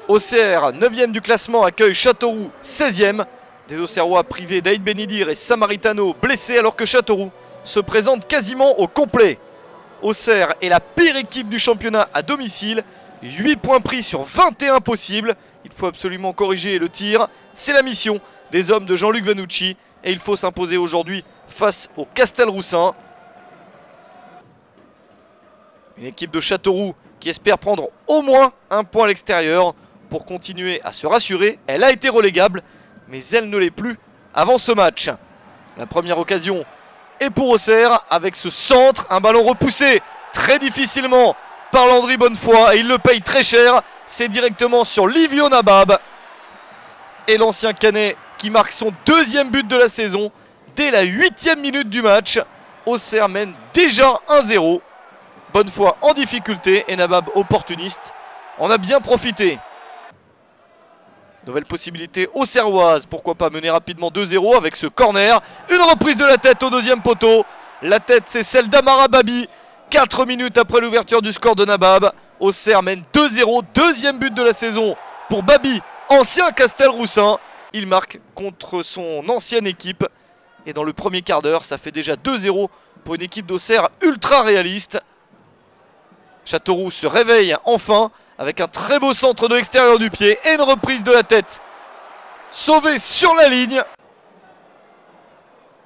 Auxerre, 9e du classement, accueille Châteauroux, 16e. Des Auxerrois privés d'Aïd Benidir et Samaritano blessés alors que Châteauroux se présente quasiment au complet. Auxerre est la pire équipe du championnat à domicile. 8 points pris sur 21 possibles. Il faut absolument corriger le tir. C'est la mission des hommes de Jean-Luc Vanucci. Et il faut s'imposer aujourd'hui face au Castelroussin. Une équipe de Châteauroux qui espère prendre au moins un point à l'extérieur pour continuer à se rassurer. Elle a été relégable, mais elle ne l'est plus avant ce match. La première occasion est pour Auxerre avec ce centre. Un ballon repoussé très difficilement par Landry Bonnefoy et il le paye très cher. C'est directement sur Livio Nabab. Et l'ancien Canet qui marque son 2e but de la saison dès la 8e minute du match. Auxerre mène déjà 1-0. Bonnefoy en difficulté et Nabab opportuniste en a bien profité. Nouvelle possibilité auxerroise, pourquoi pas mener rapidement 2-0 avec ce corner. Une reprise de la tête au 2e poteau. La tête c'est celle d'Amara Babi. 4 minutes après l'ouverture du score de Nabab. Auxerre mène 2-0, 2e but de la saison pour Babi, ancien Castelroussin. Il marque contre son ancienne équipe. Et dans le premier quart d'heure, ça fait déjà 2-0 pour une équipe d'Auxerre ultra réaliste. Châteauroux se réveille enfin avec un très beau centre de l'extérieur du pied et une reprise de la tête. Sauvé sur la ligne.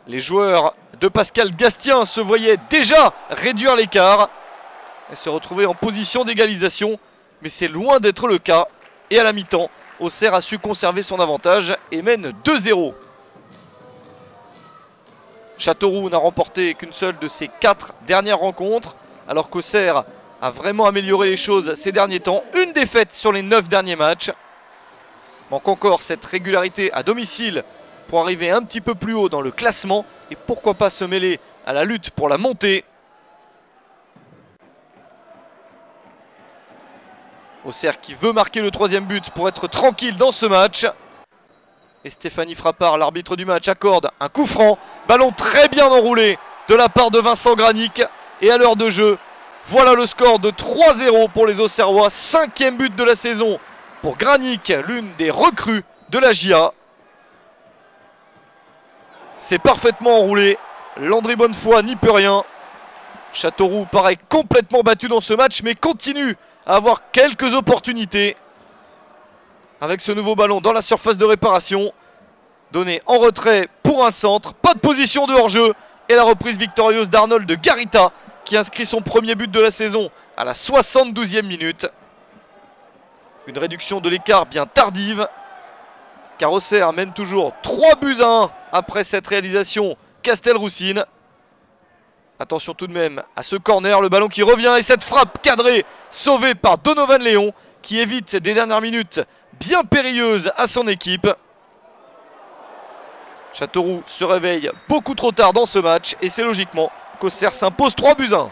Les joueurs de Pascal Gastien se voyaient déjà réduire l'écart et se retrouver en position d'égalisation. Mais c'est loin d'être le cas. Et à la mi-temps, Auxerre a su conserver son avantage et mène 2-0. Châteauroux n'a remporté qu'une seule de ses 4 dernières rencontres, alors qu'Auxerre a vraiment amélioré les choses ces derniers temps. Une défaite sur les 9 derniers matchs. Manque encore cette régularité à domicile pour arriver un petit peu plus haut dans le classement. Et pourquoi pas se mêler à la lutte pour la montée. Auxerre qui veut marquer le 3e but pour être tranquille dans ce match. Et Stéphanie Frappard, l'arbitre du match, accorde un coup franc. Ballon très bien enroulé de la part de Vincent Granic. Et à l'heure de jeu, voilà le score de 3-0 pour les Auxerrois. 5e but de la saison pour Granic, l'une des recrues de la JA. C'est parfaitement enroulé. Landry Bonnefoy n'y peut rien. Châteauroux paraît complètement battu dans ce match, mais continue à avoir quelques opportunités. Avec ce nouveau ballon dans la surface de réparation. Donné en retrait pour un centre. Pas de position de hors-jeu. Et la reprise victorieuse d'Arnold de Garita, qui inscrit son 1er but de la saison à la 72e minute. Une réduction de l'écart bien tardive, car Auxerre mène toujours 3-1 après cette réalisation castelroussine. Attention tout de même à ce corner, le ballon qui revient et cette frappe cadrée, sauvée par Donovan Léon, qui évite des dernières minutes bien périlleuses à son équipe. Châteauroux se réveille beaucoup trop tard dans ce match et c'est logiquement qu'Auxerre s'impose 3-1.